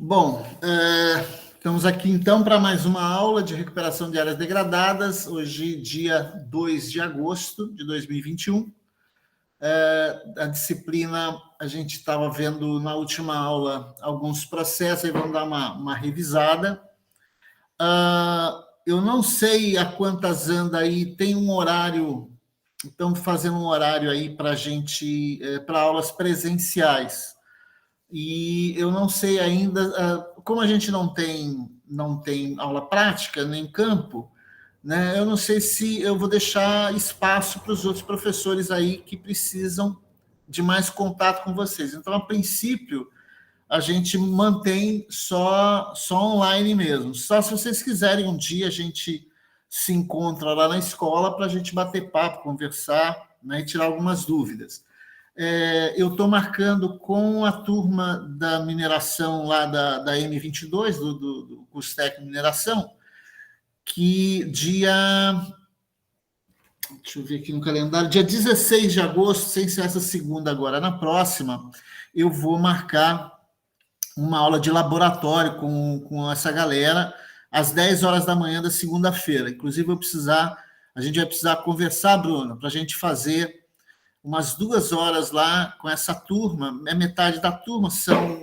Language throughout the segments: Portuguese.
Bom, estamos aqui então para mais uma aula de recuperação de áreas degradadas, hoje, dia 2 de agosto de 2021. A disciplina, a gente estava vendo na última aula alguns processos, aí vamos dar uma revisada. Eu não sei a quantas anda aí, tem um horário, estamos fazendo um horário aí para a gente, para aulas presenciais. E eu não sei ainda, como a gente não tem aula prática nem campo, né? Eu não sei se eu vou deixar espaço para os outros professores aí que precisam de mais contato com vocês. Então, a princípio, a gente mantém só online mesmo. Só se vocês quiserem um dia a gente se encontra lá na escola para a gente bater papo, conversar, né, e tirar algumas dúvidas. Eu estou marcando com a turma da mineração lá da M22, do curso técnico de mineração, que deixa eu ver aqui no calendário, dia 16 de agosto, sem ser essa segunda agora, na próxima, eu vou marcar uma aula de laboratório com essa galera, às 10 horas da manhã da segunda-feira. Inclusive, a gente vai precisar conversar, Bruno, para a gente fazer umas 2 horas lá com essa turma, metade da turma,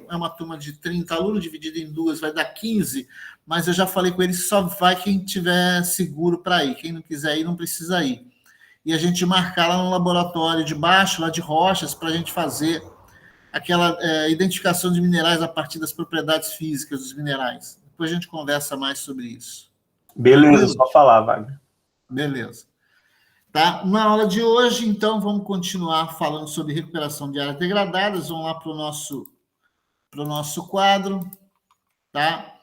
é uma turma de 30 alunos, dividida em duas, vai dar 15, mas eu já falei com eles, só vai quem tiver seguro para ir, quem não quiser ir, não precisa ir. E a gente marcar lá no laboratório de baixo, lá de Rochas, para a gente fazer aquela identificação de minerais a partir das propriedades físicas dos minerais. Depois a gente conversa mais sobre isso. Beleza, tranquilo? Só falar, Wagner. Beleza. Tá? Na aula de hoje, então, vamos continuar falando sobre recuperação de áreas degradadas. Vamos lá para o nosso quadro. Tá?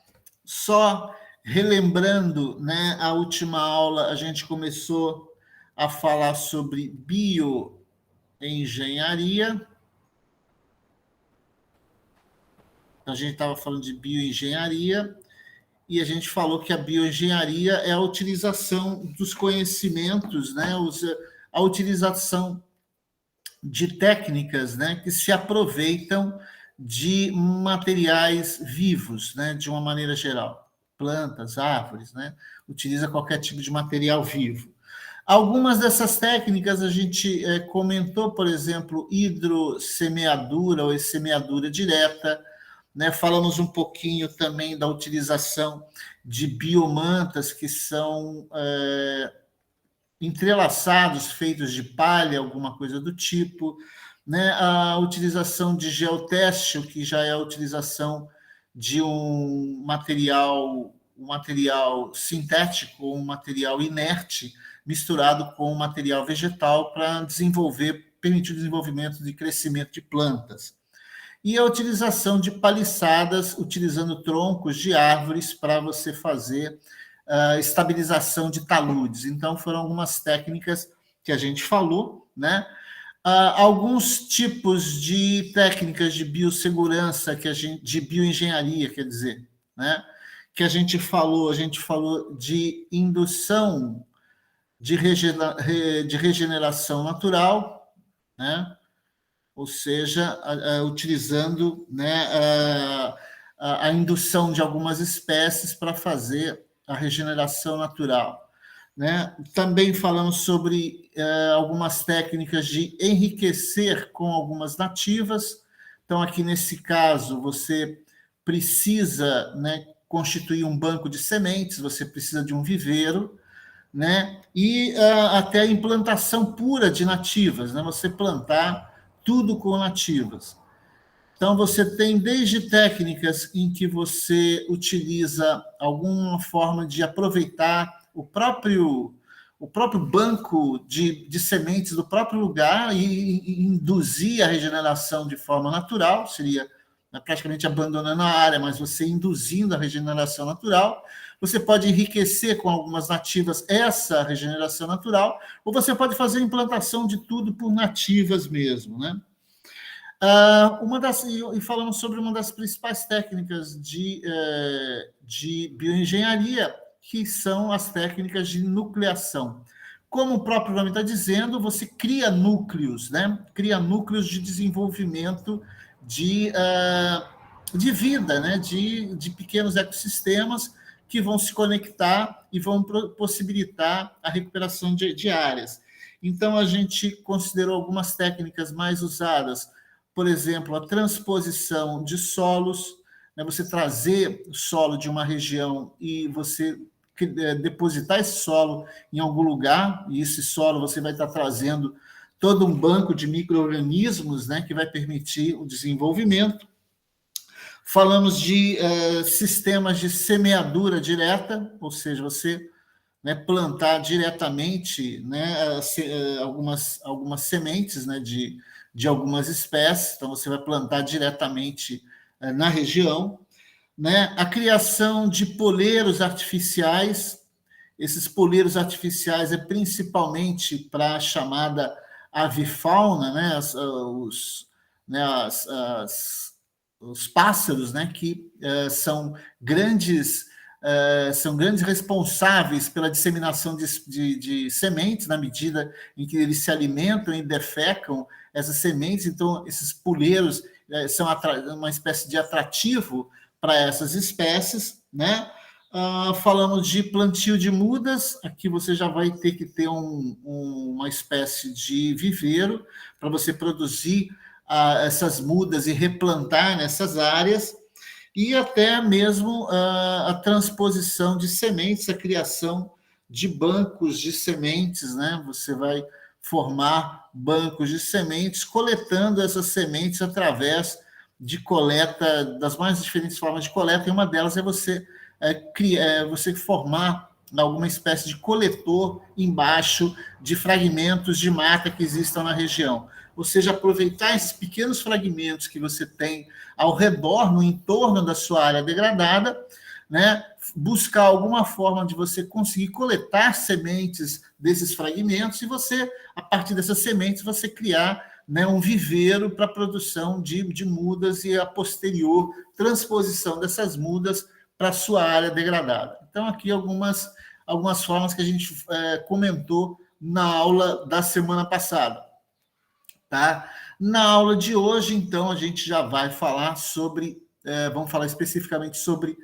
Só relembrando, né, a última aula, a gente começou a falar sobre bioengenharia. A gente estava falando de bioengenharia e a gente falou que a bioengenharia é a utilização dos conhecimentos, né, a utilização de técnicas, né, que se aproveitam de materiais vivos, né, de uma maneira geral, plantas, árvores, né, utiliza qualquer tipo de material vivo. Algumas dessas técnicas a gente comentou, por exemplo, hidrossemeadura ou semeadura direta, né? Falamos um pouquinho também da utilização de biomantas que são entrelaçados, feitos de palha, alguma coisa do tipo, né? A utilização de geotêxtil, que já é a utilização de um material sintético, um material inerte, misturado com um material vegetal para permitir o desenvolvimento de crescimento de plantas. E a utilização de paliçadas, utilizando troncos de árvores para você fazer estabilização de taludes. Então, foram algumas técnicas que a gente falou, né? Alguns tipos de técnicas de biossegurança, de bioengenharia, quer dizer, né? Que a gente falou de indução de regeneração natural, né? Ou seja, utilizando, né, a indução de algumas espécies para fazer a regeneração natural. Né? Também falamos sobre algumas técnicas de enriquecer com algumas nativas. Então, aqui nesse caso, você precisa, né, constituir um banco de sementes, você precisa de um viveiro, né? E até a implantação pura de nativas, né? Você plantar tudo com nativas. Então, você tem desde técnicas em que você utiliza alguma forma de aproveitar o próprio banco de sementes do próprio lugar e induzir a regeneração de forma natural, seria praticamente abandonando a área, mas você induzindo a regeneração natural. Você pode enriquecer com algumas nativas essa regeneração natural, ou você pode fazer a implantação de tudo por nativas mesmo, né? E falamos sobre uma das principais técnicas de bioengenharia, que são as técnicas de nucleação. Como o próprio nome está dizendo, você cria núcleos, né? Cria núcleos de desenvolvimento de de vida, né, de pequenos ecossistemas que vão se conectar e vão possibilitar a recuperação de áreas. Então, a gente considerou algumas técnicas mais usadas, por exemplo, a transposição de solos, né, você trazer o solo de uma região e você depositar esse solo em algum lugar, e esse solo você vai estar trazendo todo um banco de micro-organismos, né, que vai permitir o desenvolvimento. Falamos de sistemas de semeadura direta, ou seja, você, né, plantar diretamente, né, algumas sementes, né, de algumas espécies, então você vai plantar diretamente na região, né? A criação de poleiros artificiais. Esses poleiros artificiais é principalmente para a chamada avifauna, né? Os pássaros, né? Que são grandes responsáveis pela disseminação de sementes, na medida em que eles se alimentam e defecam essas sementes. Então, esses poleiros são uma espécie de atrativo para essas espécies, né? Falamos de plantio de mudas. Aqui você já vai ter que ter uma espécie de viveiro para você produzir essas mudas e replantar nessas áreas, e até mesmo a transposição de sementes, a criação de bancos de sementes, né? Você vai formar bancos de sementes, coletando essas sementes através de coleta, das mais diferentes formas de coleta, e uma delas é você você formar alguma espécie de coletor embaixo de fragmentos de mata que existam na região. Ou seja, aproveitar esses pequenos fragmentos que você tem ao redor, no entorno da sua área degradada, né? Buscar alguma forma de você conseguir coletar sementes desses fragmentos e você, a partir dessas sementes, você criar, né, um viveiro para a produção de mudas e a posterior transposição dessas mudas para a sua área degradada. Então, aqui algumas formas que a gente comentou na aula da semana passada. Tá? Na aula de hoje, então, a gente já vai falar sobre, vamos falar especificamente sobre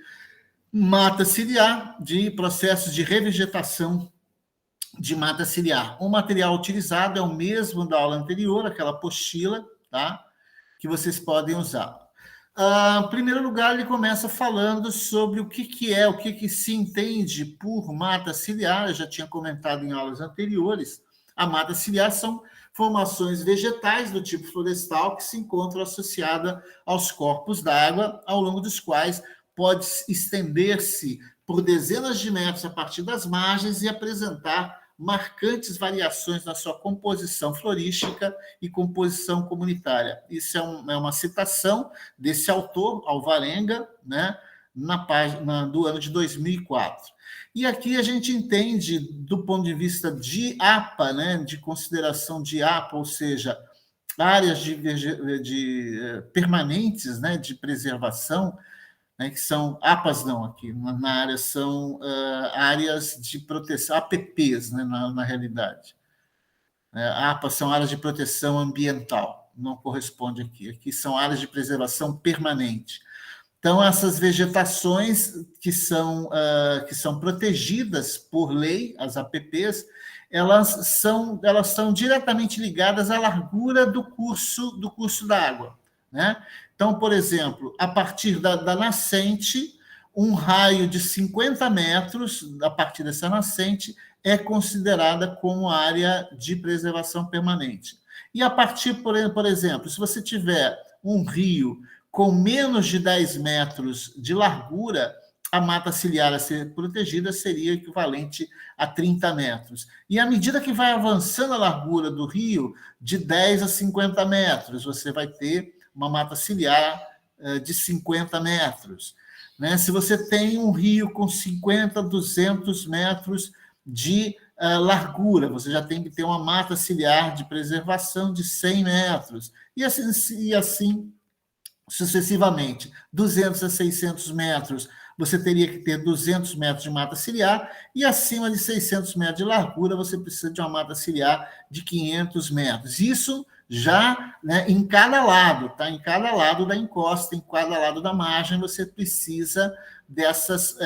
mata ciliar, de processos de revegetação de mata ciliar. O material utilizado é o mesmo da aula anterior, aquela apostila, tá? Que vocês podem usar. Em primeiro lugar, ele começa falando sobre o que se entende por mata ciliar. Eu já tinha comentado em aulas anteriores. A mata ciliar são formações vegetais do tipo florestal que se encontram associadas aos corpos d'água, ao longo dos quais pode estender-se por dezenas de metros a partir das margens e apresentar marcantes variações na sua composição florística e composição comunitária. Isso é uma citação desse autor, Alvarenga, né, na página do ano de 2004. E aqui a gente entende, do ponto de vista de APA, né, de consideração de APA, ou seja, áreas permanentes, né, de preservação, né, que são APAs, não, aqui na área são áreas de proteção, APPs, né, na realidade. APAs são áreas de proteção ambiental, não corresponde aqui. Aqui são áreas de preservação permanente. Então, essas vegetações que são protegidas por lei, as APPs, elas são diretamente ligadas à largura do curso da água, né? Então, por exemplo, a partir da nascente, um raio de 50 metros, a partir dessa nascente, é considerada como área de preservação permanente. E a partir, por exemplo, se você tiver um rio com menos de 10 metros de largura, a mata ciliar a ser protegida seria equivalente a 30 metros. E à medida que vai avançando a largura do rio, de 10 a 50 metros, você vai ter uma mata ciliar de 50 metros. Né? Se você tem um rio com 50, 200 metros de largura, você já tem que ter uma mata ciliar de preservação de 100 metros. E assim sucessivamente. 200 a 600 metros, você teria que ter 200 metros de mata ciliar, e acima de 600 metros de largura, você precisa de uma mata ciliar de 500 metros. Isso já, né, em cada lado, tá? Em cada lado da encosta, em cada lado da margem, você precisa dessas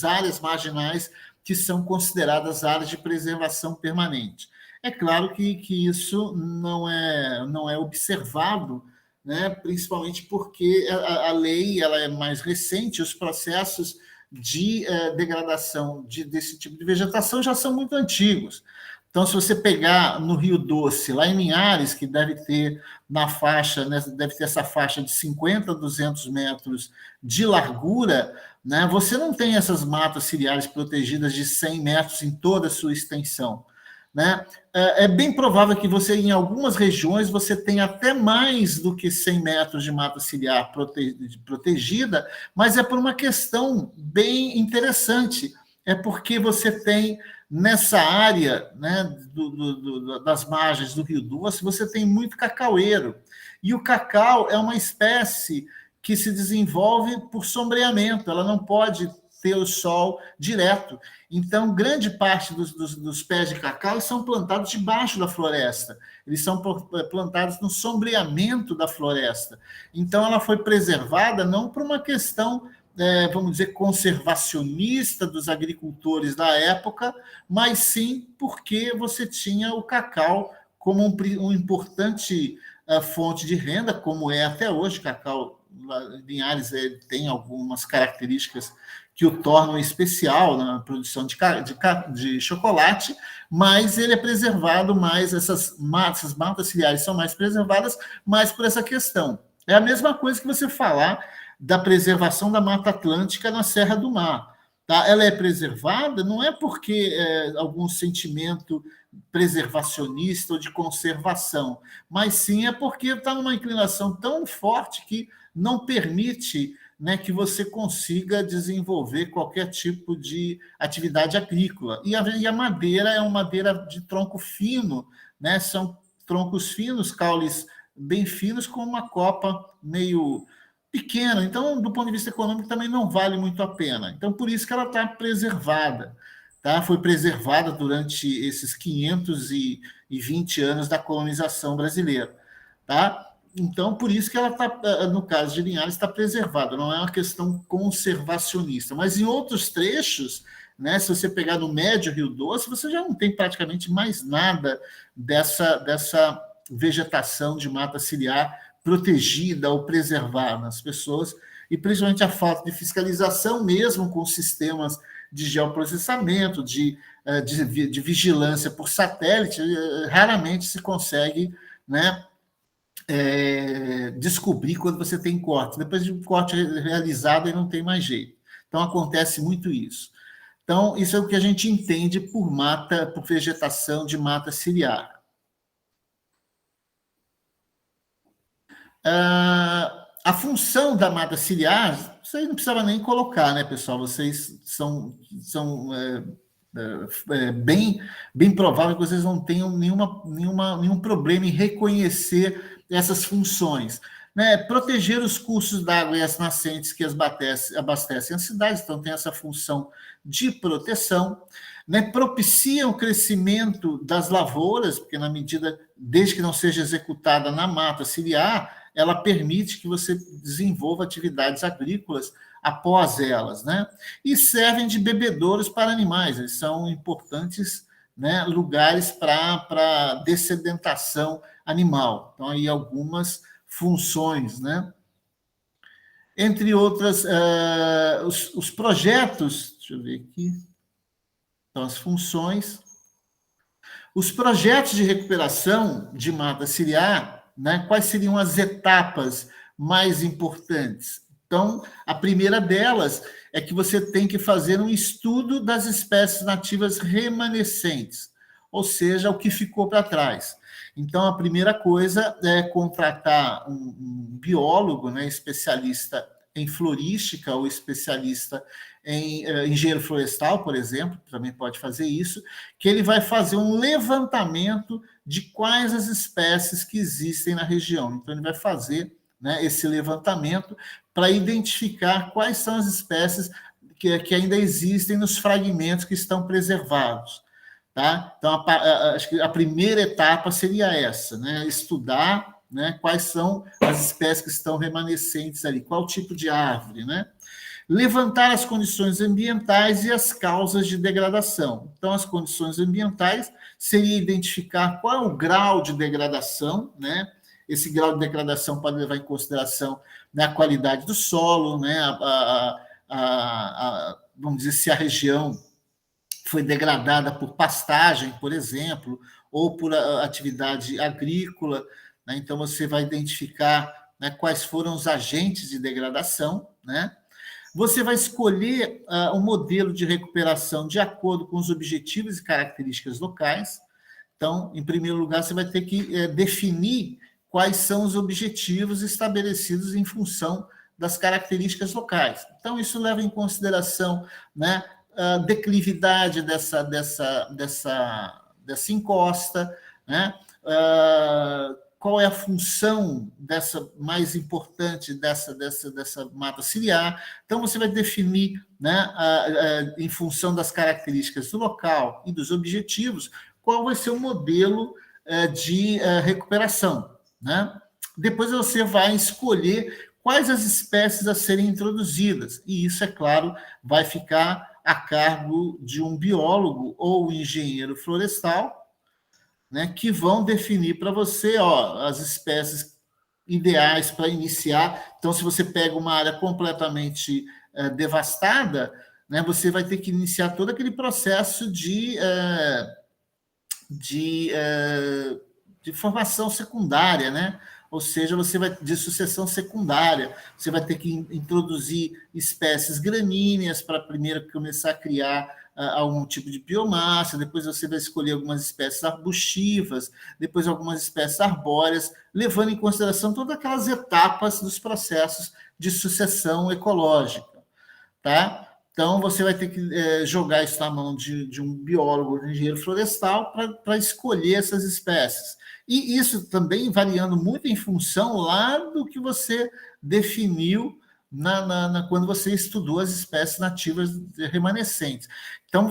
áreas marginais que são consideradas áreas de preservação permanente. É claro que isso não é observado, né, principalmente porque a lei ela é mais recente, os processos de degradação desse tipo de vegetação já são muito antigos. Então, se você pegar no Rio Doce, lá em Linhares, que deve ter na faixa, né, deve ter essa faixa de 50 a 200 metros de largura, né, você não tem essas matas ciliares protegidas de 100 metros em toda a sua extensão. Né? É bem provável que você, em algumas regiões, você tenha até mais do que 100 metros de mata ciliar protegida, mas é por uma questão bem interessante. É porque você tem, nessa área, né, das margens do Rio Doce, você tem muito cacaueiro. E o cacau é uma espécie que se desenvolve por sombreamento, ela não pode ter o sol direto. Então, grande parte dos pés de cacau são plantados debaixo da floresta. Eles são plantados no sombreamento da floresta. Então, ela foi preservada não por uma questão, vamos dizer, conservacionista dos agricultores da época, mas sim porque você tinha o cacau como um importante fonte de renda, como é até hoje. Cacau, Linhares tem algumas características que o tornam especial na produção de chocolate, mas ele é preservado mais, essas matas ciliares são mais preservadas, mais por essa questão. É a mesma coisa que você falar da preservação da Mata Atlântica na Serra do Mar. Tá? Ela é preservada não é porque algum sentimento preservacionista ou de conservação, mas sim é porque está numa inclinação tão forte que não permite, né, que você consiga desenvolver qualquer tipo de atividade agrícola. E a madeira é uma madeira de tronco fino, né? São troncos finos, caules bem finos, com uma copa meio pequena. Então, do ponto de vista econômico, também não vale muito a pena. Então, por isso que ela está preservada. Tá? Foi preservada durante esses 520 anos da colonização brasileira. Tá? Então, por isso que ela está, no caso de Linhares, está preservada, não é uma questão conservacionista. Mas em outros trechos, né, se você pegar no Médio Rio Doce, você já não tem praticamente mais nada dessa vegetação de mata ciliar protegida ou preservada. As pessoas, e principalmente a falta de fiscalização, mesmo com sistemas de geoprocessamento, de vigilância por satélite, raramente se consegue, né, descobrir quando você tem corte. Depois de um corte realizado, aí não tem mais jeito. Então, acontece muito isso. Então, isso é o que a gente entende por vegetação de mata ciliar. A função da mata ciliar, vocês não precisavam nem colocar, né, pessoal? Vocês são bem provável que vocês não tenham nenhum problema em reconhecer essas funções. Né? Proteger os cursos d'água e as nascentes que abastecem as cidades, então tem essa função de proteção. Né? Propicia o crescimento das lavouras, porque desde que não seja executada na mata ciliar, ela permite que você desenvolva atividades agrícolas após elas, né? E servem de bebedouros para animais, eles são importantes, né, lugares para dessedentação animal. Então, aí algumas funções, né? Entre outras, os projetos, deixa eu ver aqui, então, as funções. Os projetos de recuperação de mata ciliar, né, quais seriam as etapas mais importantes? Então, a primeira delas é que você tem que fazer um estudo das espécies nativas remanescentes, ou seja, o que ficou para trás. Então, a primeira coisa é contratar um biólogo, né, especialista em florística ou especialista em engenheiro florestal, por exemplo, também pode fazer isso, que ele vai fazer um levantamento de quais as espécies que existem na região. Então, ele vai fazer, né, esse levantamento para identificar quais são as espécies que ainda existem nos fragmentos que estão preservados. Tá? Então, acho que a primeira etapa seria essa, né? Estudar, né, quais são as espécies que estão remanescentes ali, qual tipo de árvore, né? Levantar as condições ambientais e as causas de degradação. Então, as condições ambientais seria identificar qual é o grau de degradação, né? Esse grau de degradação pode levar em consideração, né, a qualidade do solo, né? Vamos dizer, se a região foi degradada por pastagem, por exemplo, ou por atividade agrícola, né? Então você vai identificar, né, quais foram os agentes de degradação, né? Você vai escolher um modelo de recuperação de acordo com os objetivos e características locais. Então, em primeiro lugar, você vai ter que definir quais são os objetivos estabelecidos em função das características locais. Então, isso leva em consideração, né, a declividade dessa encosta, né? Qual é a função dessa mais importante dessa mata ciliar. Então, você vai definir, né, em função das características do local e dos objetivos, qual vai ser o modelo de recuperação, né? Depois você vai escolher quais as espécies a serem introduzidas, e isso, é claro, vai ficar a cargo de um biólogo ou engenheiro florestal, né, que vão definir para você, as espécies ideais para iniciar. Então, se você pega uma área completamente devastada, né, você vai ter que iniciar todo aquele processo de formação secundária, né? Ou seja, você vai de sucessão secundária, você vai ter que introduzir espécies gramíneas para primeiro começar a criar algum tipo de biomassa, depois você vai escolher algumas espécies arbustivas, depois algumas espécies arbóreas, levando em consideração todas aquelas etapas dos processos de sucessão ecológica, tá? Então, você vai ter que jogar isso na mão de um biólogo, de um engenheiro florestal, para escolher essas espécies. E isso também variando muito em função lá do que você definiu quando você estudou as espécies nativas remanescentes. Então,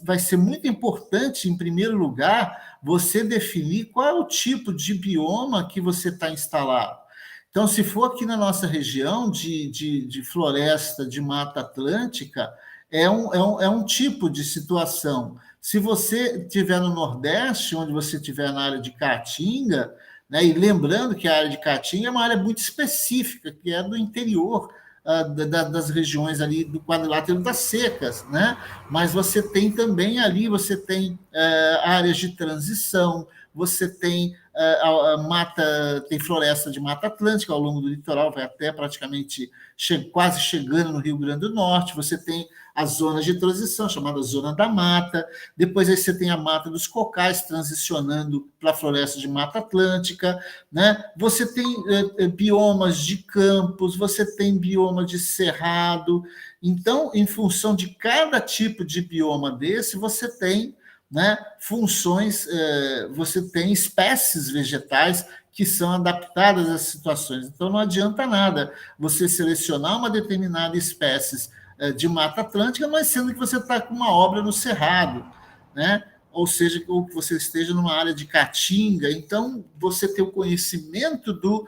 vai ser muito importante, em primeiro lugar, você definir qual é o tipo de bioma que você está instalado. Então, se for aqui na nossa região de floresta, de mata atlântica, é um tipo de situação. Se você estiver no Nordeste, onde você estiver na área de Caatinga, né, e lembrando que a área de Caatinga é uma área muito específica, que é do interior das regiões ali do quadrilátero das secas, né? Mas você tem também ali, você tem áreas de transição, você tem a mata, tem floresta de mata atlântica ao longo do litoral, vai até praticamente quase chegando no Rio Grande do Norte. Você tem as zonas de transição, chamada Zona da Mata. Depois aí você tem a Mata dos Cocais, transicionando para a floresta de Mata Atlântica, né? Você tem biomas de campos, você tem bioma de cerrado. Então, em função de cada tipo de bioma desse, você tem, né, funções, você tem espécies vegetais que são adaptadas às situações. Então, não adianta nada você selecionar uma determinada espécie de Mata Atlântica, mas sendo que você está com uma obra no Cerrado, né? Ou seja, ou que você esteja numa área de Caatinga. Então, você ter o conhecimento do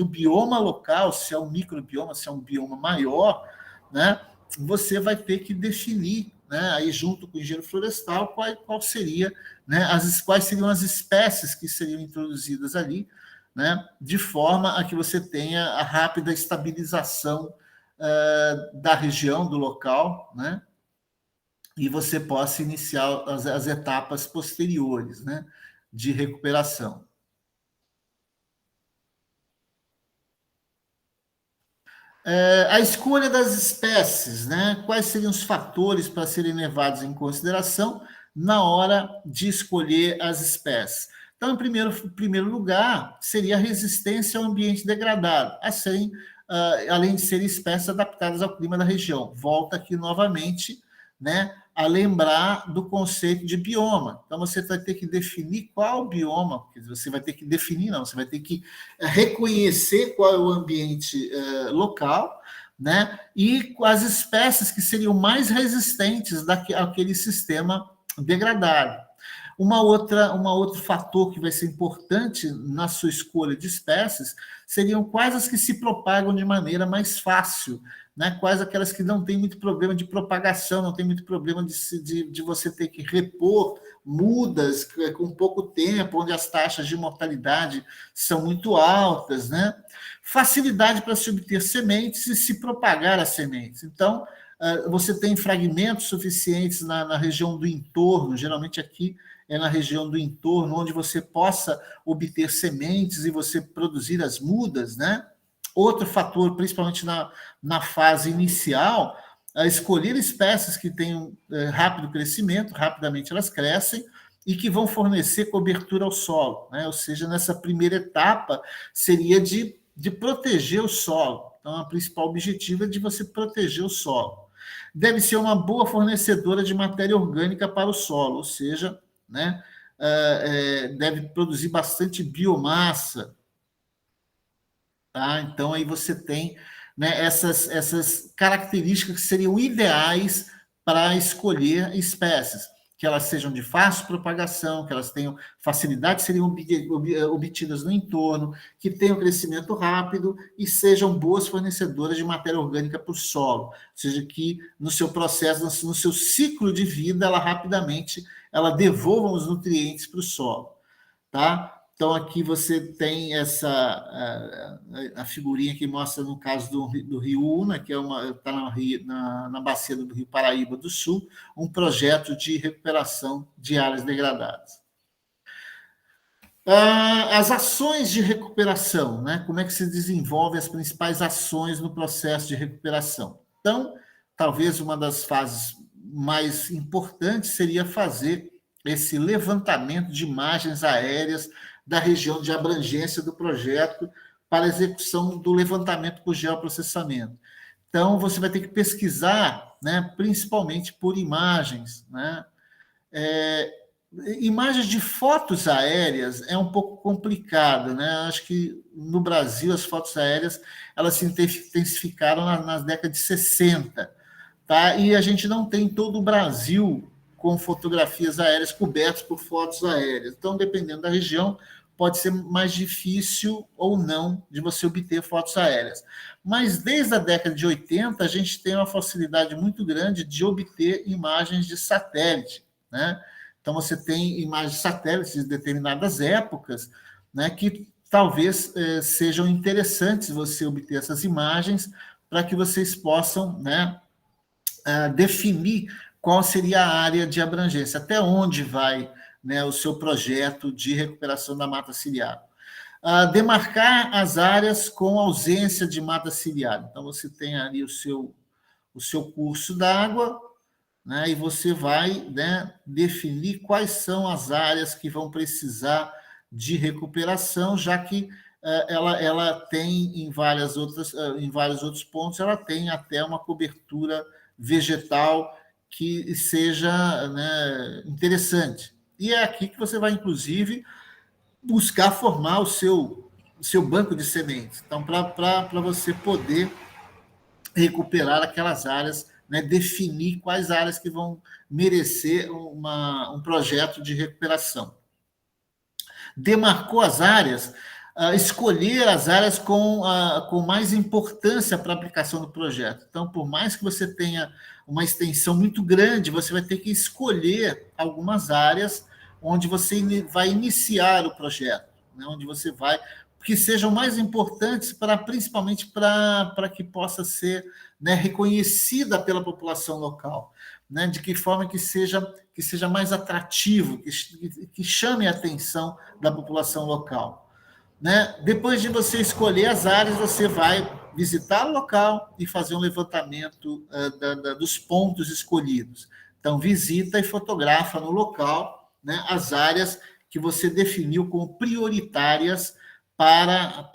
bioma local, se é um microbioma, se é um bioma maior, né? Você vai ter que definir, né, aí junto com o engenheiro florestal, qual seria, né, quais seriam as espécies que seriam introduzidas ali, né, de forma a que você tenha a rápida estabilização da região, do local, né, e você possa iniciar as etapas posteriores, né, de recuperação. A escolha das espécies, né? Quais seriam os fatores para serem levados em consideração na hora de escolher as espécies? Então, em primeiro lugar, seria a resistência ao ambiente degradado, além de serem espécies adaptadas ao clima da região. Volta aqui novamente, né, a lembrar do conceito de bioma. Então, você vai ter que definir qual bioma, você vai ter que definir, não, você vai ter que reconhecer qual é o ambiente local, né? E as espécies que seriam mais resistentes àquele sistema degradado. Um outro fator que vai ser importante na sua escolha de espécies seriam quais as que se propagam de maneira mais fácil, né? Quais aquelas que não têm muito problema de propagação, não tem muito problema de você ter que repor mudas com pouco tempo, onde as taxas de mortalidade são muito altas, né? Facilidade para se obter sementes e se propagar as sementes. Então, você tem fragmentos suficientes na região do entorno, geralmente aqui é na região do entorno, onde você possa obter sementes e você produzir as mudas, né? Outro fator, principalmente na fase inicial, é escolher espécies que tenham rápido crescimento, rapidamente elas crescem, e que vão fornecer cobertura ao solo, né? Ou seja, nessa primeira etapa seria de proteger o solo. Então, o principal objetivo é de você proteger o solo. Deve ser uma boa fornecedora de matéria orgânica para o solo, ou seja, né, deve produzir bastante biomassa. Tá? Então, aí você tem, né, essas características que seriam ideais para escolher espécies, que elas sejam de fácil propagação, que elas tenham facilidade de serem obtidas no entorno, que tenham crescimento rápido e sejam boas fornecedoras de matéria orgânica para o solo, ou seja, que no seu processo, no seu ciclo de vida, ela rapidamente ela devolva os nutrientes para o solo. Tá? Então, aqui você tem a figurinha que mostra, no caso do Rio Una, que está na bacia do Rio Paraíba do Sul, um projeto de recuperação de áreas degradadas. As ações de recuperação, né? Como é que se desenvolvem as principais ações no processo de recuperação? Então, talvez uma das fases mais importantes seria fazer esse levantamento de imagens aéreas da região de abrangência do projeto para execução do levantamento por geoprocessamento. Então, você vai ter que pesquisar, né, principalmente por imagens, né? Imagens de fotos aéreas é um pouco complicado, né? Acho que no Brasil as fotos aéreas elas se intensificaram nas décadas de 60, tá? E a gente não tem todo o Brasil com fotografias aéreas cobertas por fotos aéreas. Então, dependendo da região, pode ser mais difícil ou não de você obter fotos aéreas. Mas desde a década de 80, a gente tem uma facilidade muito grande de obter imagens de satélite, né? Então, você tem imagens de satélites de determinadas épocas, né, que talvez sejam interessantes você obter essas imagens para que vocês possam, né, definir qual seria a área de abrangência, até onde vai, né, o seu projeto de recuperação da mata ciliar. Demarcar as áreas com ausência de mata ciliar. Então, você tem ali o seu curso d'água, né, e você vai, né, definir quais são as áreas que vão precisar de recuperação, já que ela tem em vários outros pontos, ela tem até uma cobertura vegetal que seja, né, interessante. E é aqui que você vai, inclusive, buscar formar o seu banco de sementes. Então, para você poder recuperar aquelas áreas, né, definir quais áreas que vão merecer um projeto de recuperação. Demarcou as áreas, escolher as áreas com mais importância para a aplicação do projeto. Então, por mais que você tenha uma extensão muito grande, você vai ter que escolher algumas áreas onde você vai iniciar o projeto, né, onde você vai, que sejam mais importantes principalmente para que possa ser, né, reconhecida pela população local, né, de que forma que seja mais atrativo, que chame a atenção da população local, né? Depois de você escolher as áreas, você vai visitar o local e fazer um levantamento dos pontos escolhidos. Então, visita e fotografa no local, né, as áreas que você definiu como prioritárias para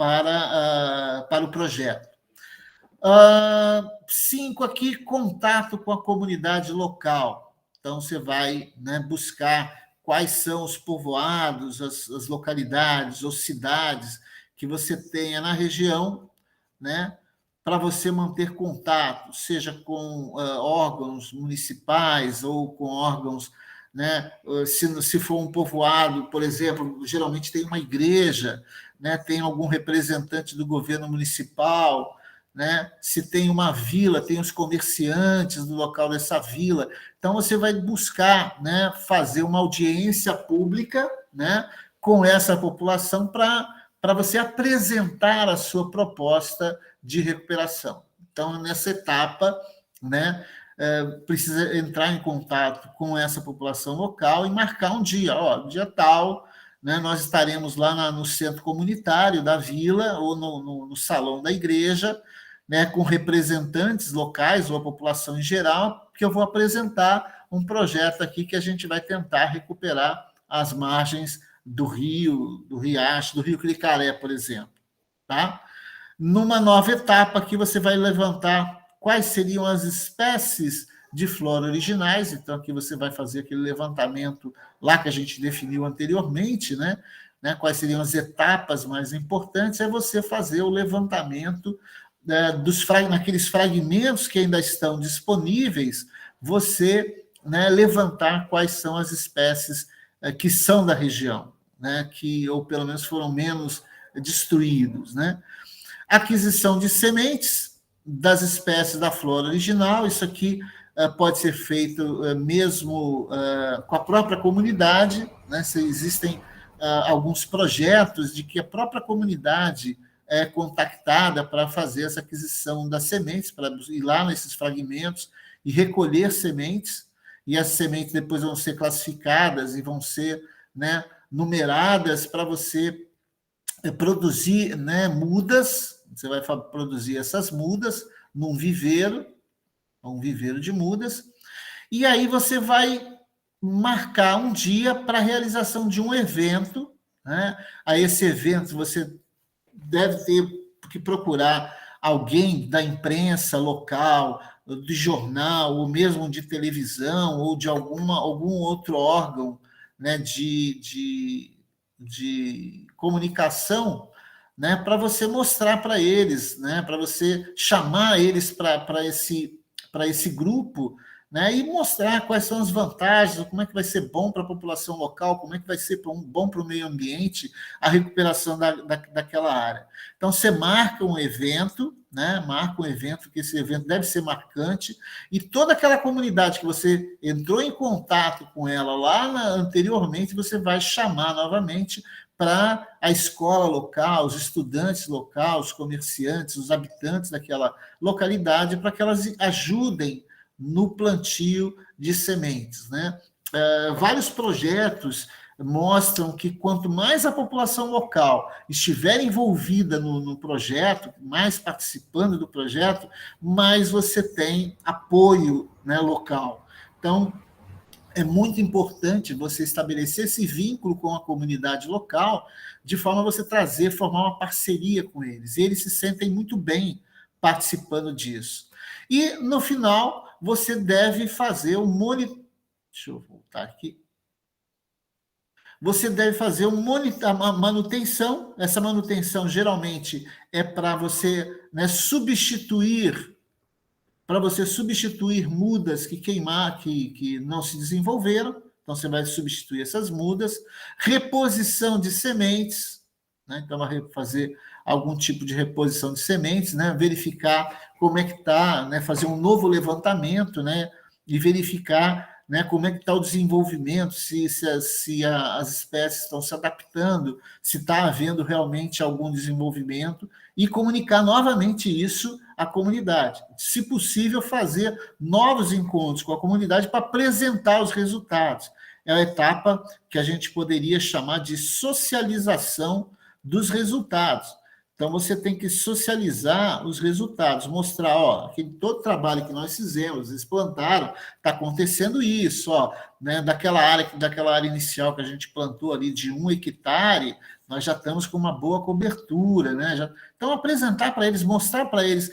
o projeto. 5 aqui, contato com a comunidade local. Então, você vai, né, buscar quais são os povoados, as localidades ou cidades que você tenha na região, né, para você manter contato, seja com órgãos municipais ou com órgãos, né? Se for um povoado, por exemplo, geralmente tem uma igreja, né? Tem algum representante do governo municipal, né? Se tem uma vila, tem os comerciantes do local dessa vila. Então, você vai buscar, né, fazer uma audiência pública, né, com essa população para você apresentar a sua proposta de recuperação. Então, nessa etapa, né, precisa entrar em contato com essa população local e marcar um dia, dia tal, né, nós estaremos lá no centro comunitário da vila ou no salão da igreja, né, com representantes locais ou a população em geral, que eu vou apresentar um projeto aqui que a gente vai tentar recuperar as margens do rio, do riacho, do rio Cricaré, por exemplo. Tá? Numa nova etapa aqui, você vai levantar quais seriam as espécies de flora originais, então aqui você vai fazer aquele levantamento lá que a gente definiu anteriormente, né? Quais seriam as etapas mais importantes, é você fazer o levantamento naqueles fragmentos que ainda estão disponíveis, você, né, levantar quais são as espécies que são da região, né, ou pelo menos foram menos destruídos, né? Aquisição de sementes das espécies da flora original, isso aqui pode ser feito mesmo com a própria comunidade, né? Se existem alguns projetos de que a própria comunidade é contactada para fazer essa aquisição das sementes, para ir lá nesses fragmentos e recolher sementes, e as sementes depois vão ser classificadas e vão ser, né, numeradas para você produzir, né, mudas. Você vai produzir essas mudas num viveiro, um viveiro de mudas, e aí você vai marcar um dia para a realização de um evento, né? A esse evento você deve ter que procurar alguém da imprensa local, de jornal, ou mesmo de televisão, ou de algum outro órgão, né, de comunicação, né, para você mostrar para eles, né, para você chamar eles para esse grupo, né, e mostrar quais são as vantagens, como é que vai ser bom para a população local, como é que vai ser bom para o meio ambiente a recuperação daquela área. Então, você marca um evento, né, que esse evento deve ser marcante, e toda aquela comunidade que você entrou em contato com ela lá anteriormente, você vai chamar novamente para a escola local, os estudantes locais, os comerciantes, os habitantes daquela localidade, para que elas ajudem no plantio de sementes, né? Vários projetos mostram que quanto mais a população local estiver envolvida no projeto, mais participando do projeto, mais você tem apoio, né, local. Então, é muito importante você estabelecer esse vínculo com a comunidade local, de forma a você formar uma parceria com eles. E eles se sentem muito bem participando disso. E, no final, você deve fazer o monitor. Deixa eu voltar aqui. Você deve fazer uma manutenção. Essa manutenção, geralmente, é para você, né, substituir mudas que não se desenvolveram. Então, você vai substituir essas mudas. Reposição de sementes, né? Então, vai fazer algum tipo de reposição de sementes, né? Verificar como é que está, né? Fazer um novo levantamento, né? E verificar, né, como é que está o desenvolvimento, se as espécies estão se adaptando, se está havendo realmente algum desenvolvimento, e comunicar novamente isso à comunidade. Se possível, fazer novos encontros com a comunidade para apresentar os resultados. É a etapa que a gente poderia chamar de socialização dos resultados. Então, você tem que socializar os resultados, mostrar, todo trabalho que nós fizemos, eles plantaram, está acontecendo isso, né, daquela área inicial que a gente plantou ali de 1 hectare, nós já estamos com uma boa cobertura, né? Então, apresentar para eles, mostrar para eles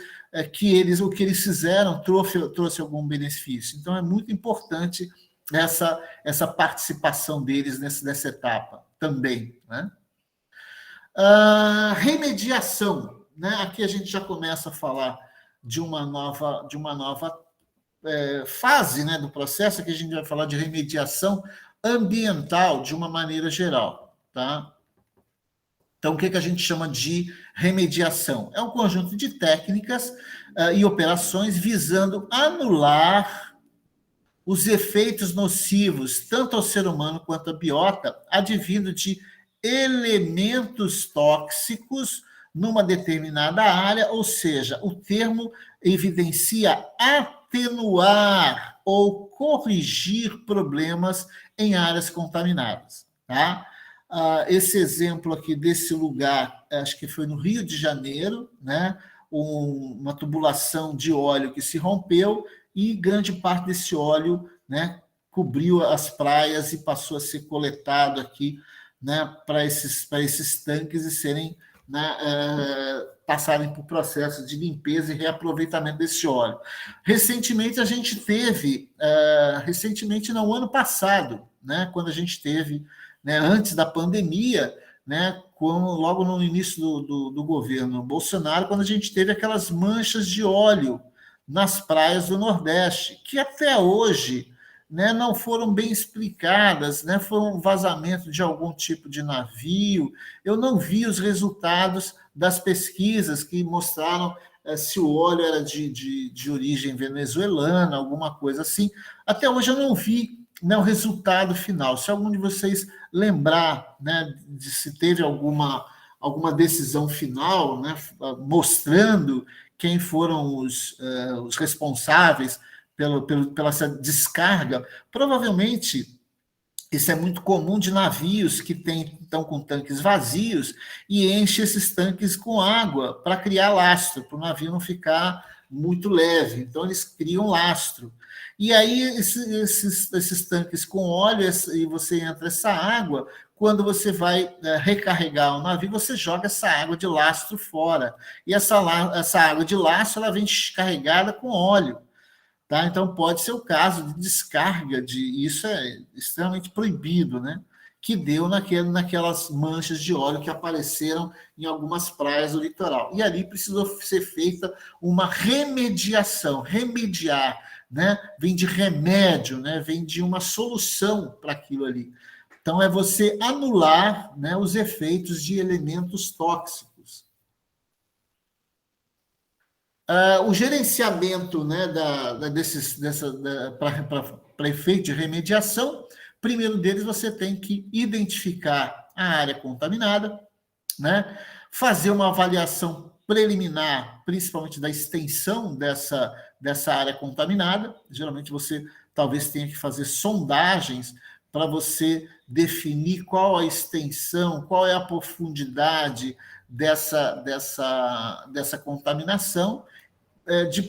que o que eles fizeram trouxe algum benefício. Então, é muito importante essa participação deles nessa etapa também, né? Remediação, né? Aqui a gente já começa a falar de uma nova fase, né, do processo, que a gente vai falar de remediação ambiental de uma maneira geral, tá? Então, o que a gente chama de remediação? É um conjunto de técnicas e operações visando anular os efeitos nocivos, tanto ao ser humano quanto à biota, advindo de elementos tóxicos numa determinada área, ou seja, o termo evidencia atenuar ou corrigir problemas em áreas contaminadas, tá? Esse exemplo aqui desse lugar, acho que foi no Rio de Janeiro, né? Uma tubulação de óleo que se rompeu e grande parte desse óleo, né, cobriu as praias e passou a ser coletado aqui, né, para esses tanques e serem, né, passarem por processo de limpeza e reaproveitamento desse óleo. Recentemente a gente teve, recentemente não, ano passado, né, quando a gente teve, né, antes da pandemia, né, logo no início do governo Bolsonaro, quando a gente teve aquelas manchas de óleo nas praias do Nordeste, que até hoje, né, não foram bem explicadas, né, foi um vazamento de algum tipo de navio. Eu não vi os resultados das pesquisas que mostraram se o óleo era de origem venezuelana, alguma coisa assim. Até hoje eu não vi, né, o resultado final. Se algum de vocês lembrar, né, de se teve alguma decisão final, né, mostrando quem foram os responsáveis pela essa descarga, provavelmente isso é muito comum de navios que estão com tanques vazios e enche esses tanques com água para criar lastro, para o navio não ficar muito leve. Então, eles criam lastro. E aí, esses tanques com óleo, e você entra essa água, quando você vai recarregar o navio, você joga essa água de lastro fora. E essa água de lastro ela vem descarregada com óleo. Tá? Então, pode ser o caso de descarga, isso é extremamente proibido, né? Que deu naquelas manchas de óleo que apareceram em algumas praias do litoral. E ali precisou ser feita uma remediação, remediar, né? Vem de remédio, né? Vem de uma solução para aquilo ali. Então, é você anular, né, os efeitos de elementos tóxicos. O gerenciamento, né, para efeito de remediação, primeiro deles você tem que identificar a área contaminada, né, fazer uma avaliação preliminar, principalmente da extensão dessa área contaminada. Geralmente você talvez tenha que fazer sondagens para você definir qual a extensão, qual é a profundidade dessa contaminação,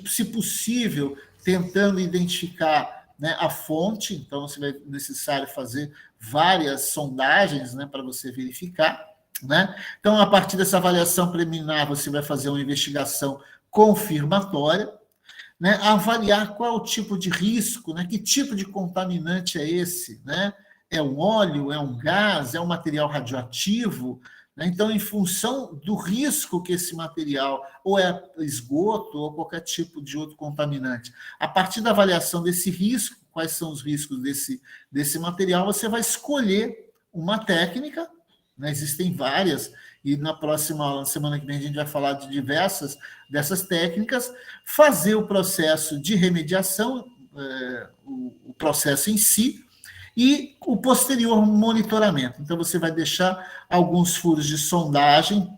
se possível, tentando identificar, né, a fonte. Então, você vai necessário fazer várias sondagens, né, para você verificar. Né? Então, a partir dessa avaliação preliminar, você vai fazer uma investigação confirmatória, né? Avaliar qual é o tipo de risco, né? Que tipo de contaminante é esse, né? É um óleo, é um gás, é um material radioativo, né? Então, em função do risco que esse material, ou é esgoto, ou qualquer tipo de outro contaminante, a partir da avaliação desse risco, quais são os riscos desse material, você vai escolher uma técnica, né? Existem várias, e na próxima semana que vem a gente vai falar de diversas dessas técnicas, fazer o processo de remediação, o processo em si, e o posterior monitoramento. Então, você vai deixar alguns furos de sondagem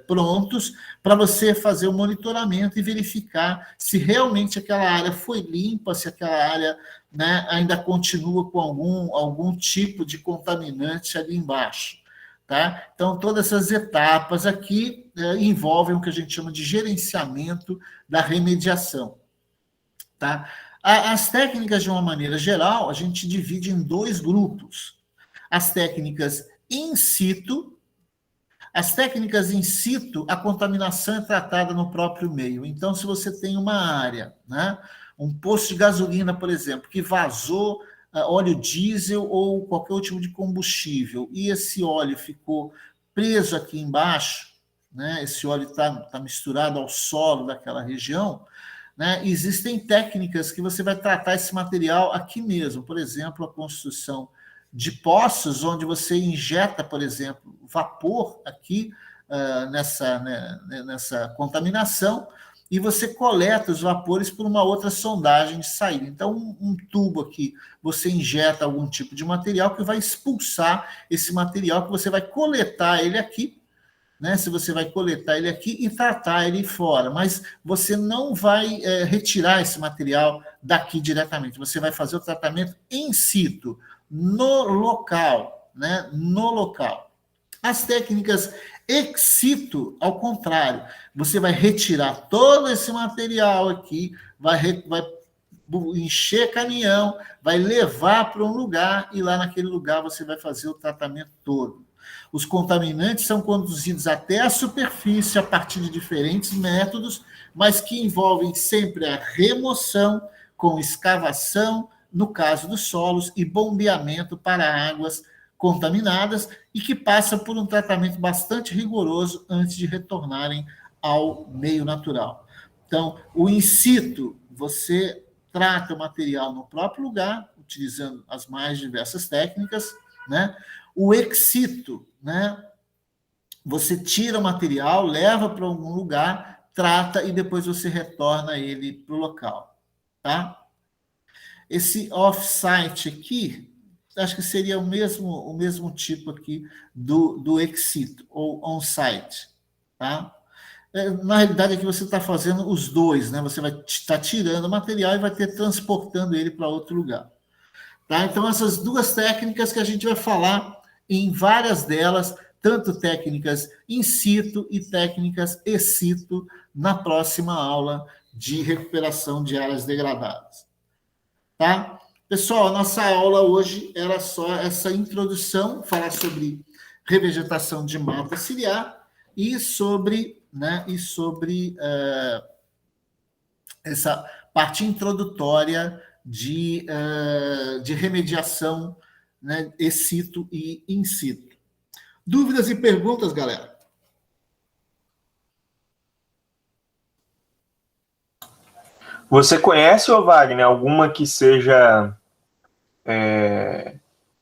prontos para você fazer o monitoramento e verificar se realmente aquela área foi limpa, se aquela área, né, ainda continua com algum tipo de contaminante ali embaixo. Tá? Então, todas essas etapas aqui envolvem o que a gente chama de gerenciamento da remediação. Tá? As técnicas, de uma maneira geral, a gente divide em dois grupos. As técnicas in situ. As técnicas in situ, a contaminação é tratada no próprio meio. Então, se você tem uma área, né, um posto de gasolina, por exemplo, que vazou óleo diesel ou qualquer outro tipo de combustível, e esse óleo ficou preso aqui embaixo, né? Esse óleo está misturado ao solo daquela região, né? Existem técnicas que você vai tratar esse material aqui mesmo. Por exemplo, a construção de poços, onde você injeta, por exemplo, vapor aqui nessa contaminação, e você coleta os vapores por uma outra sondagem de saída. Então, um tubo aqui, você injeta algum tipo de material que vai expulsar esse material, que você vai coletar ele aqui, né? Se você vai coletar ele aqui e tratar ele fora, mas você não vai retirar esse material daqui diretamente, você vai fazer o tratamento in situ, no local, né? No local. As técnicas ex situ, ao contrário, você vai retirar todo esse material aqui, vai encher caminhão, vai levar para um lugar e lá naquele lugar você vai fazer o tratamento todo. Os contaminantes são conduzidos até a superfície a partir de diferentes métodos, mas que envolvem sempre a remoção com escavação, no caso dos solos, e bombeamento para águas contaminadas e que passam por um tratamento bastante rigoroso antes de retornarem ao meio natural. Então, o in situ, você trata o material no próprio lugar, utilizando as mais diversas técnicas, né? O ex situ, né? Você tira o material, leva para algum lugar, trata e depois você retorna ele para o local, tá? Esse off-site aqui, acho que seria o mesmo tipo aqui do ex situ, ou on-site, tá? Na realidade, aqui você está fazendo os dois, né? Você vai estar tirando o material e vai ter transportando ele para outro lugar. Tá? Então, essas duas técnicas que a gente vai falar em várias delas, tanto técnicas in situ e técnicas ex situ, na próxima aula de recuperação de áreas degradadas. Tá? Pessoal, a nossa aula hoje era só essa introdução, falar sobre revegetação de mata ciliar e sobre, né, essa parte introdutória de remediação, né, ex situ e in situ. Dúvidas e perguntas, galera? Você conhece, ô Wagner, alguma que seja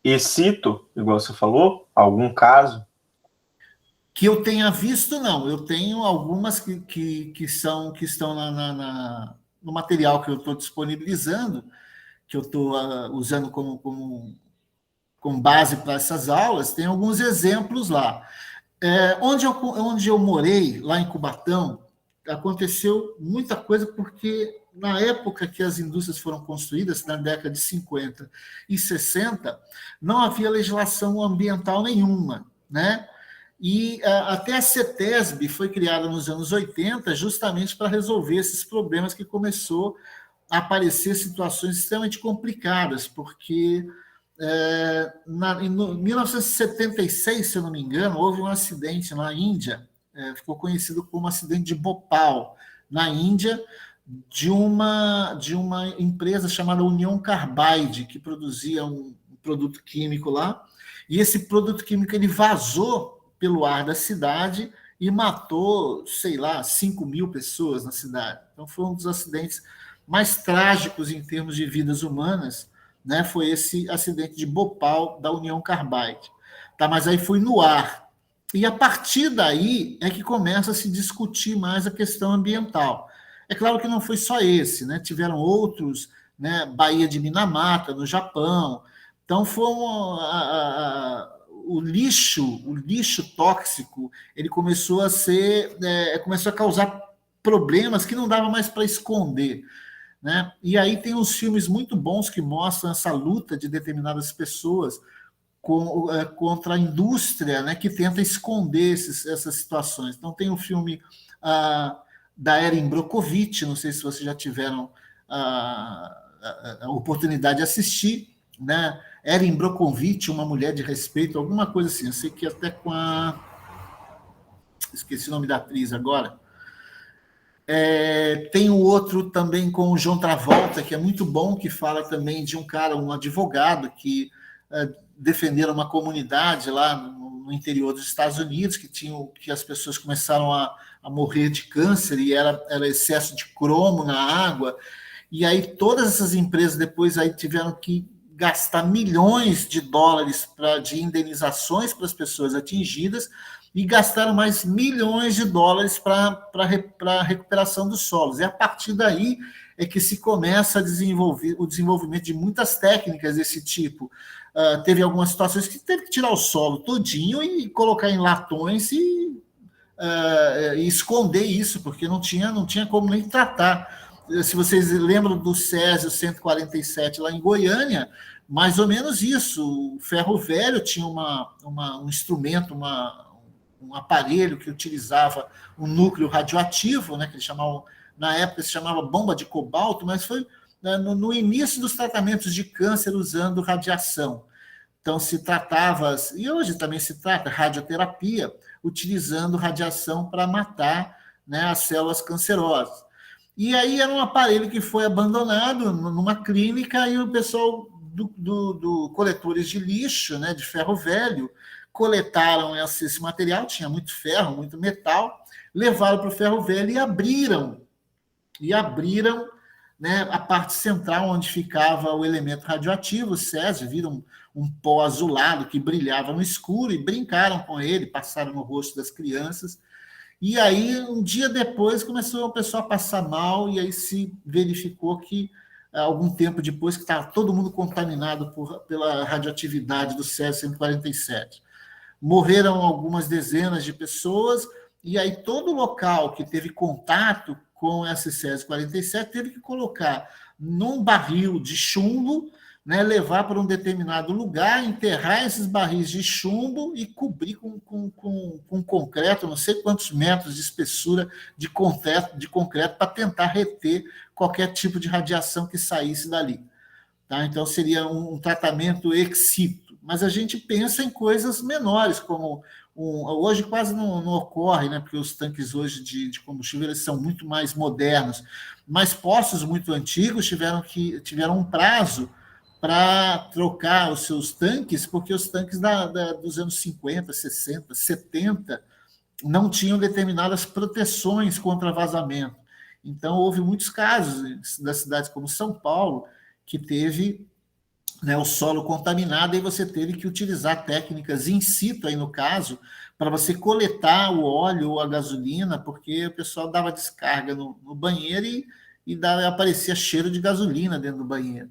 ex situ, igual você falou? Algum caso? Que eu tenha visto, não. Eu tenho algumas que estão no material que eu estou disponibilizando, que eu estou usando como base para essas aulas, tem alguns exemplos lá. Onde eu morei, lá em Cubatão, aconteceu muita coisa, porque na época que as indústrias foram construídas, na década de 50 e 60, não havia legislação ambiental nenhuma, né? E até a CETESB foi criada nos anos 80 justamente para resolver esses problemas, que começou a aparecer situações extremamente complicadas, porque em 1976, se eu não me engano, houve um acidente na Índia, ficou conhecido como acidente de Bhopal, na Índia, de uma empresa chamada Union Carbide, que produzia um produto químico lá, e esse produto químico ele vazou pelo ar da cidade e matou, sei lá, 5.000 pessoas na cidade. Então, foi um dos acidentes mais trágicos em termos de vidas humanas, né? Foi esse acidente de Bhopal da Union Carbide. Tá? Mas aí foi no ar. E a partir daí é que começa a se discutir mais a questão ambiental. É claro que não foi só esse, né? Tiveram outros, né? Baía de Minamata, no Japão. Então, foi o lixo tóxico, ele começou a causar problemas que não dava mais para esconder, né? E aí tem uns filmes muito bons que mostram essa luta de determinadas pessoas contra a indústria, né, que tenta esconder essas situações. Então tem o filme da Erin Brockovich, não sei se vocês já tiveram a oportunidade de assistir, né? Erin Brockovich, uma mulher de respeito, alguma coisa assim. Eu sei que até com esqueci o nome da atriz agora. Tem o outro também com o John Travolta, que é muito bom, que fala também de um cara, um advogado, que defenderam uma comunidade lá no interior dos Estados Unidos, que as pessoas começaram a morrer de câncer, e era excesso de cromo na água, e aí todas essas empresas depois aí tiveram que gastar milhões de dólares de indenizações para as pessoas atingidas, e gastaram mais milhões de dólares para a recuperação dos solos. E a partir daí é que se começa a desenvolver o desenvolvimento de muitas técnicas desse tipo. Teve algumas situações que teve que tirar o solo todinho e colocar em latões e esconder isso, porque não tinha como nem tratar. Se vocês lembram do Césio 147 lá em Goiânia, mais ou menos isso. O ferro velho tinha um instrumento, um aparelho que utilizava um núcleo radioativo, né, que eles chamavam, na época se chamava bomba de cobalto, mas foi no início dos tratamentos de câncer usando radiação. Então se tratava, e hoje também se trata, radioterapia, utilizando radiação para matar, né, as células cancerosas. E aí era um aparelho que foi abandonado numa clínica, e o pessoal do coletores de lixo, né, de ferro velho, coletaram esse material, tinha muito ferro, muito metal, levaram para o ferro velho e abriram, né, a parte central onde ficava o elemento radioativo, o césio, viram um pó azulado que brilhava no escuro, e brincaram com ele, passaram no rosto das crianças. E aí, um dia depois, começou o pessoal a passar mal, e aí se verificou que, algum tempo depois, que estava todo mundo contaminado pela radioatividade do césio 147. Morreram algumas dezenas de pessoas, e aí todo local que teve contato com esse Césio 47 teve que colocar num barril de chumbo, né, levar para um determinado lugar, enterrar esses barris de chumbo e cobrir com concreto, não sei quantos metros de espessura de concreto para tentar reter qualquer tipo de radiação que saísse dali. Tá? Então, seria um tratamento ex situ. Mas a gente pensa em coisas menores, como hoje quase não ocorre, né? Porque os tanques hoje de combustível eles são muito mais modernos, mas postos muito antigos tiveram um prazo para trocar os seus tanques, porque os tanques dos anos 50, 60, 70 não tinham determinadas proteções contra vazamento. Então, houve muitos casos das cidades como São Paulo, que teve, né, o solo contaminado, e você teve que utilizar técnicas in situ, aí no caso, para você coletar o óleo ou a gasolina, porque o pessoal dava descarga no banheiro e aparecia cheiro de gasolina dentro do banheiro.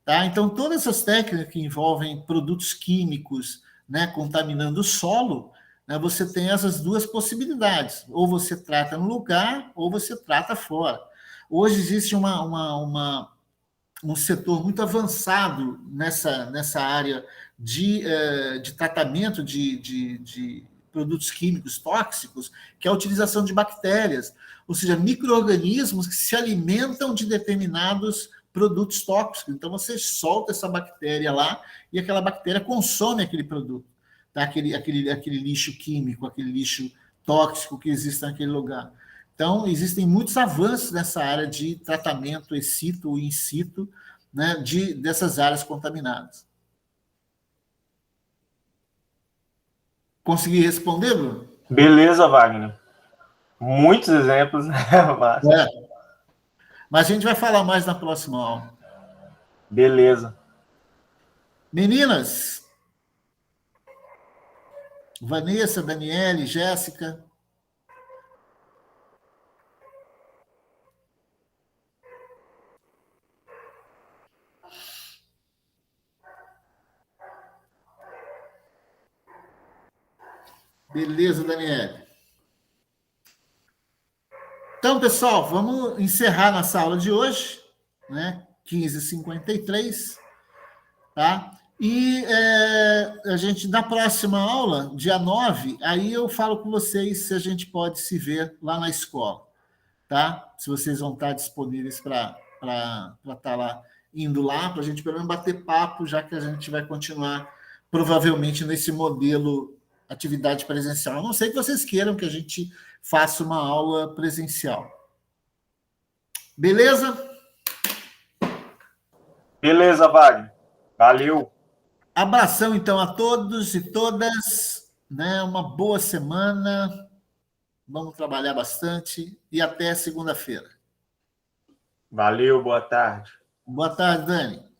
Tá? Então, todas essas técnicas que envolvem produtos químicos, né, contaminando o solo, né, você tem essas duas possibilidades. Ou você trata no lugar, ou você trata fora. Hoje existe um setor muito avançado nessa área de tratamento de produtos químicos tóxicos, que é a utilização de bactérias, ou seja, micro-organismos que se alimentam de determinados produtos tóxicos. Então, você solta essa bactéria lá e aquela bactéria consome aquele produto, tá? aquele lixo químico, aquele lixo tóxico que existe naquele lugar. Então, existem muitos avanços nessa área de tratamento ex situ e in situ, né, dessas áreas contaminadas. Consegui responder, Bruno? Beleza, Wagner. Muitos exemplos, né, Márcio? Mas a gente vai falar mais na próxima aula. Beleza. Meninas, Vanessa, Daniele, Jéssica. Beleza, Daniele. Então, pessoal, vamos encerrar nossa aula de hoje, né? 15h53, tá? E a gente, na próxima aula, dia 9, aí eu falo com vocês se a gente pode se ver lá na escola, tá? Se vocês vão estar disponíveis para estar lá, indo lá, para a gente pelo menos bater papo, já que a gente vai continuar, provavelmente, nesse modelo atividade presencial. A não sei que vocês queiram que a gente faça uma aula presencial. Beleza? Beleza, Wagner. Valeu. Abração, então, a todos e todas. né? Uma boa semana, vamos trabalhar bastante e até segunda-feira. Valeu, boa tarde. Boa tarde, Dani.